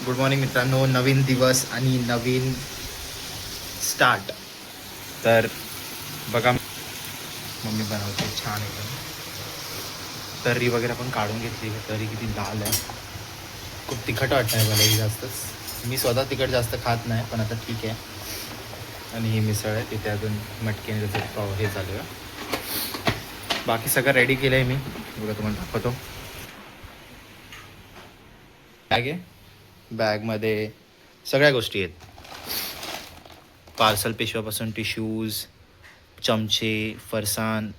Good morning मित्रांनो. नवीन दिवस आणि नवीन स्टार्ट. तर बघा मम्मी बनवते छान एकदम. तर्री वगैरे पण काढून घेतली. तर्री किती लाल आहे. खूप तिखट वाटत आहे मलाही जास्तच. मी स्वतः तिखट जास्त खात नाही पण आता ठीक आहे. आणि ही मिसळ आहे तिथे अजून मटकी आणि त्याचं पाव हे झालं. बाकी सगळं रेडी केलं आहे मी. बघा तुम्हाला दाखवतो. बॅग आहे. बॅगमध्ये सगळ्या गोष्टी आहेत. पार्सल पिशव्यापासून टिश्यूज, चमचे, फरसाण,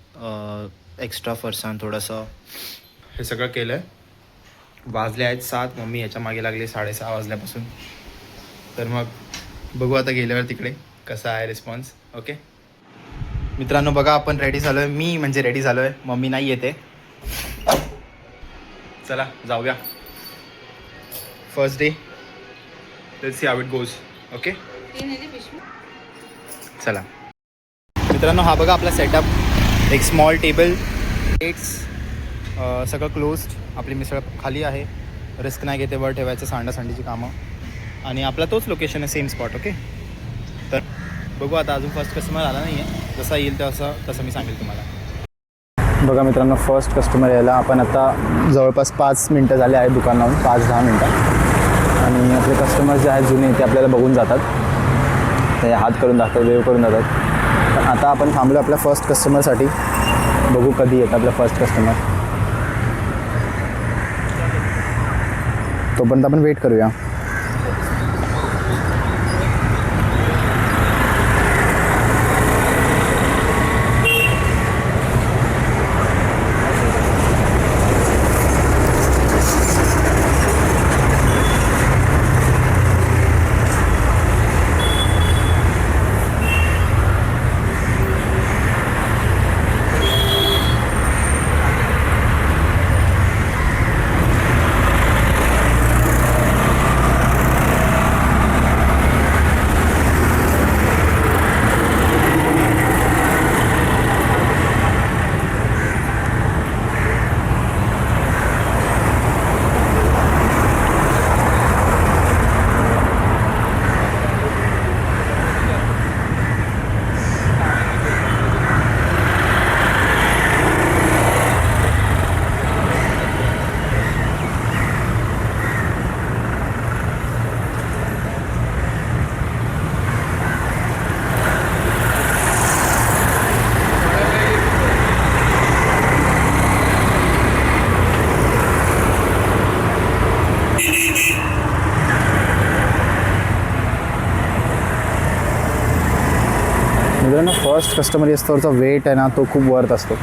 एक्स्ट्रा फरसाण थोडंसं, हे सगळं केलं आहे. वाजले आहेत 7. मम्मी याच्या मागे लागली 6:30 वाजल्यापासून. तर मग बघू आता गेल्यावर तिकडे कसा आहे रिस्पॉन्स. ओके मित्रांनो, बघा आपण रेडी झालो आहे. मी म्हणजे रेडी झालो आहे. मम्मी नाही येते. चला जाऊया. First day. Let's see how it goes. Okay चला मित्रांनो, हा बघा आपला सेटअप. एक स्मॉल टेबल, प्लेट्स, सगळं क्लोज्ड. आपली मिसळ खाली आहे. रिस्क नाही घेते वर ठेवायचं सांडासांडीची कामं. आणि आपला तोच लोकेशन आहे, सेम स्पॉट. ओके तर बघू आता. अजून फर्स्ट कस्टमर आला नाही आहे. जसा येईल तसं मी सांगेल तुम्हाला. बघा मित्रांनो, फर्स्ट कस्टमर यायला आपण आता जवळपास 5 मिनटं झाले आहेत दुकानावरून. 5-10 मिनटं. आणि आपले कस्टमर जे आहेत जुने ते आपल्याला बघून जातात. ते हात करून दाखवतात, वेव करून जातात. पण आता आपण थांबलो आपल्या फर्स्ट कस्टमरसाठी. बघू कधी येतं आपलं फर्स्ट कस्टमर. तोपर्यंत आपण वेट करूया. मित्रांनो, फर्स्ट कस्टमर असतोचा वेट आहे ना, तो खूप वर्थ असतो.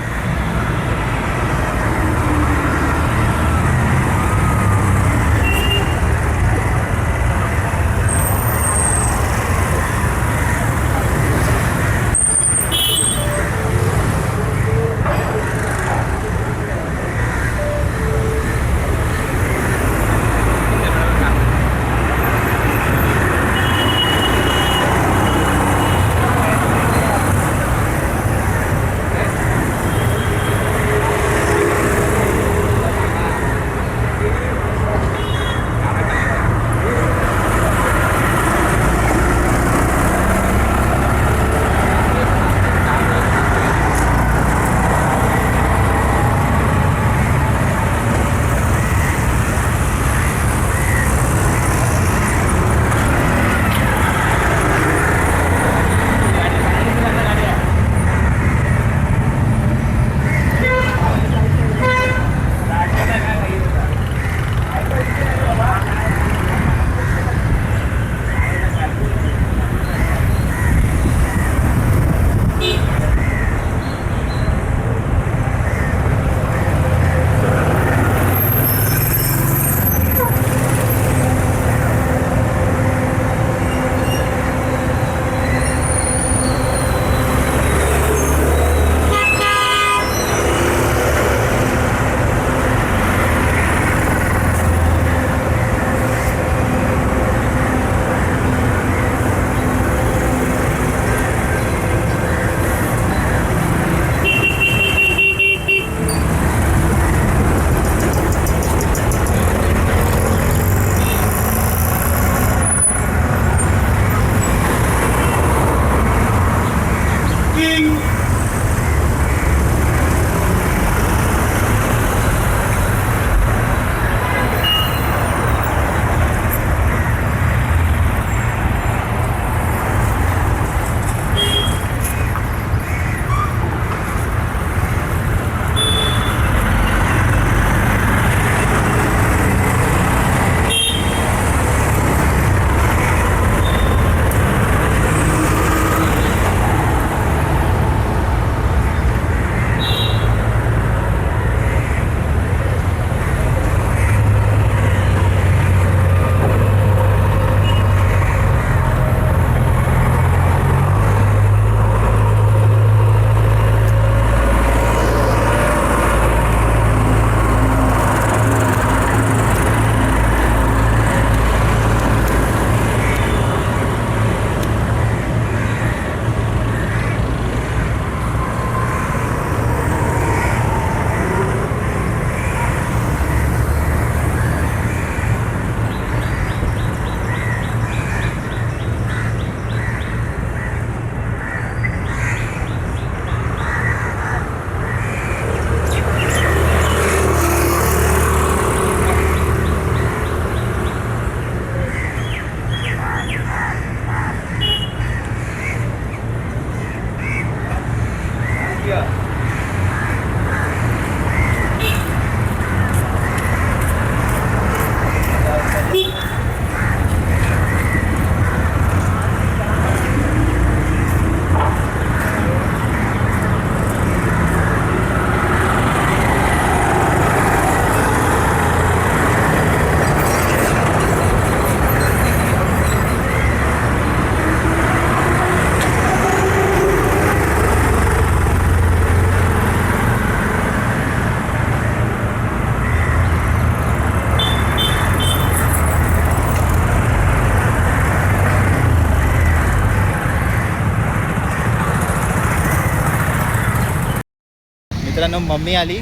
मित्रांनो मम्मी आली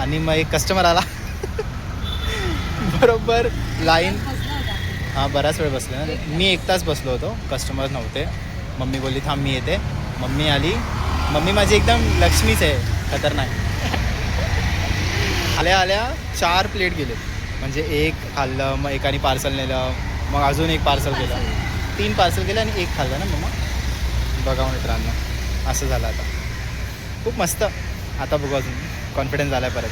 आणि मग एक कस्टमर आला बरोबर लाईन. हां बराच वेळ बसले ना मी, 1 तास बसलो होतो, कस्टमर नव्हते. मम्मी बोलली थांब मी येते. मम्मी आली. मम्मी माझी एकदम लक्ष्मीच आहे, खतरनाक. आल्या आल्या 4 प्लेट गेले, म्हणजे एक खाल्लं, मग एकाने पार्सल नेलं, मग अजून एक पार्सल केलं, 3 पार्सल केलं आणि 1 खाल्लं ना मम्मा. बघा मित्रांनो असं झालं आता. खूप मस्त. आता बघू अजून कॉन्फिडन्स आला परत.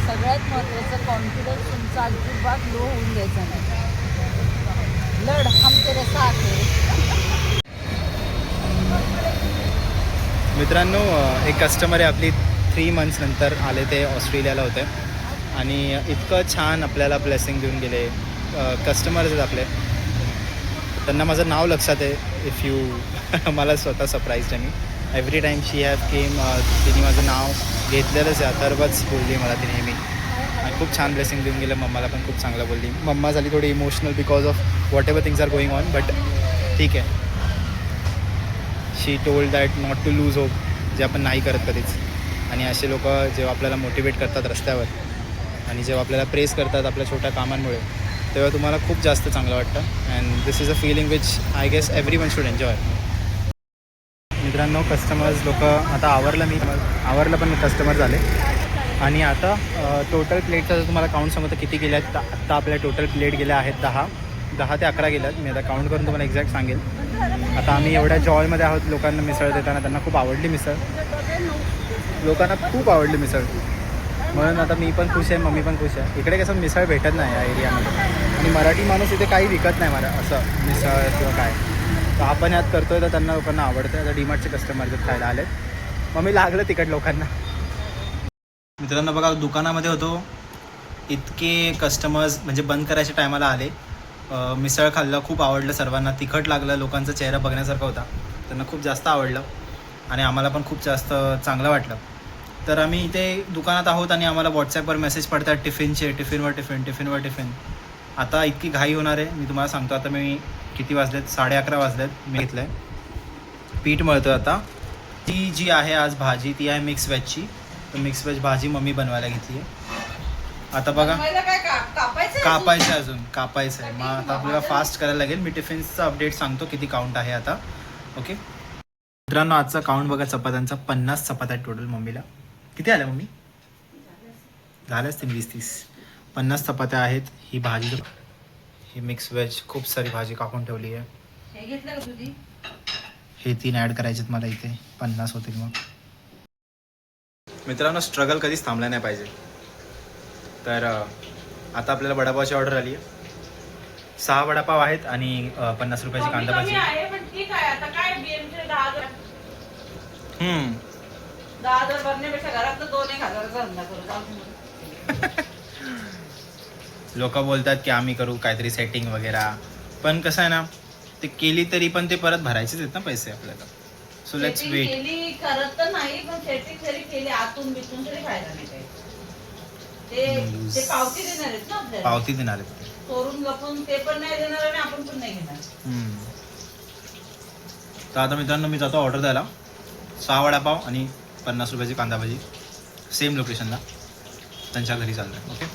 सगळ्यात महत्त्वाचं कॉन्फिडन्स तुमचा अजिबात लो होऊन द्यायचा नाही. लढ हम तेरे साथ है. मित्रांनो एक कस्टमर आहे आपली 3 months नंतर आले, ते ऑस्ट्रेलियाला होते आणि इतकं छान आपल्याला ब्लेसिंग देऊन गेले. कस्टमर्स आहेत आपले, त्यांना माझं नाव लक्षात आहे. इफ यू मला स्वतः सरप्राईज त्यांनी एव्हरी टाईम शी हॅव केम, तिने माझं नाव घेतलेलंच आहे. अथर्वच बोलली मला ती नेहमी आणि खूप छान ब्लेसिंग देऊन गेलं. मम्माला पण खूप चांगलं बोलली. मम्मा झाली थोडी emotional because of whatever things are going on, but ठीक आहे. She told that not to lose hope, जे आपण नाही करत कधीच. आणि असे लोक जेव्हा आपल्याला मोटिवेट करतात रस्त्यावर आणि जेव्हा आपल्याला प्रेस करतात आपल्या छोट्या कामांमुळे, तेव्हा तुम्हाला खूप जास्त चांगलं वाटतं. And this is a feeling which I guess everyone should enjoy. मित्रांनो कस्टमर्स लोक आता आवरलं पण कस्टमर झाले आणि आता टोटल प्लेटचा जर तुम्हाला काउंट सांगतो किती गेल्या आहेत. आत्ता आपल्या टोटल प्लेट गेल्या आहेत 10 ते 11 गेल्यात. मी आता काउंट करून तुम्हाला एक्झॅक्ट सांगेल. आता आम्ही एवढ्या जॉयमध्ये आहोत लोकांना मिसळ देताना. त्यांना खूप आवडली मिसळ, लोकांना खूप आवडली मिसळ, म्हणून आता मी पण खुश आहे, मम्मी पण खुश आहे. इकडे कसं मिसळ भेटत नाही या एरियामध्ये आणि मराठी माणूस इथे काही विकत नाही मला असं मिसळ किंवा काय. तर आपण यात करतो आहे तर त्यांना लोकांना आवडतं. आता डीमार्टचे कस्टमर जर खायला आले, मग मी लागलं तिकट लोकांना. मित्रांनो बघा दुकानामध्ये होतो, इतके कस्टमर्स म्हणजे बंद करायच्या टायमाला आले. मिसळ खाल्लं, खूप आवडलं सर्वांना, तिखट लागलं, लोकांचा चेहरा बघण्यासारखा होता, त्यांना खूप जास्त आवडलं आणि आम्हाला पण खूप जास्त चांगलं वाटलं. तर आम्ही इथे दुकानात आहोत आणि आम्हाला व्हॉट्सॲपवर मेसेज पडतात टिफिनचे, टिफिनवर टिफिन. आता इतकी घाई होणार आहे, मी तुम्हाला सांगतो. आता मी किती वाजलेत, 11:30 वाजलेत. मी घेतलं आहे पीठ मळतो आता. ती जी आहे आज भाजी ती आहे मिक्स व्हेजची, तर मिक्स व्हेज भाजी मम्मी बनवायला घेतली आहे. आता बघा कापायचं आहे. मग आता आपल्याला फास्ट करायला लागेल. मी टिफिन्सचा अपडेट सांगतो किती काउंट आहे आता. ओके मित्रांनो आजचा काउंट बघा चपात्यांचा, 50 चपात्या टोटल. मम्मीला किती आल्या मम्मी? झाल्याच 20-30. 50 चपात्या आहेत. ही भाजी, ही मिक्स व्हेज, खूप सारी भाजी कापून ठेवली आहे. हे 3 ॲड करायचे मला इथे, 50 होतील. मग मित्रांनो स्ट्रगल कधीच थांबला नाही पाहिजे. तर आता आपल्याला वडापावची ऑर्डर आली आहे. 6 वडापाव आहेत आणि 50 रुपयाची कांदा भाजी. 10,000 भरण्यापेक्षा घरात 2,000-1,000 धंदा करू. लोक बोलतात की आम्ही करू काहीतरी सेटिंग वगैरे, पण कसं आहे ना, ते केली तरी पण ते परत भरायचेच आहेत ना पैसे आपल्याला. So let's wait. केली करत तर नाही, पण सेटिंग जरी केली आतून बितून तरी फायदा नाही काही. ते पावती देणार आहेत ना आपल्याला, पावती देणार आहेत चोरून लपून, ते पण नाही देणार आणि आपण पण नाही घेणार. तर आता मित्रांनो मी जातो ऑर्डर द्यायला. 6 वडापाव आणि 50 रुपयाची कांदा भाजी, सेम लोकेशनला त्यांच्या घरी चाललं आहे. ओके.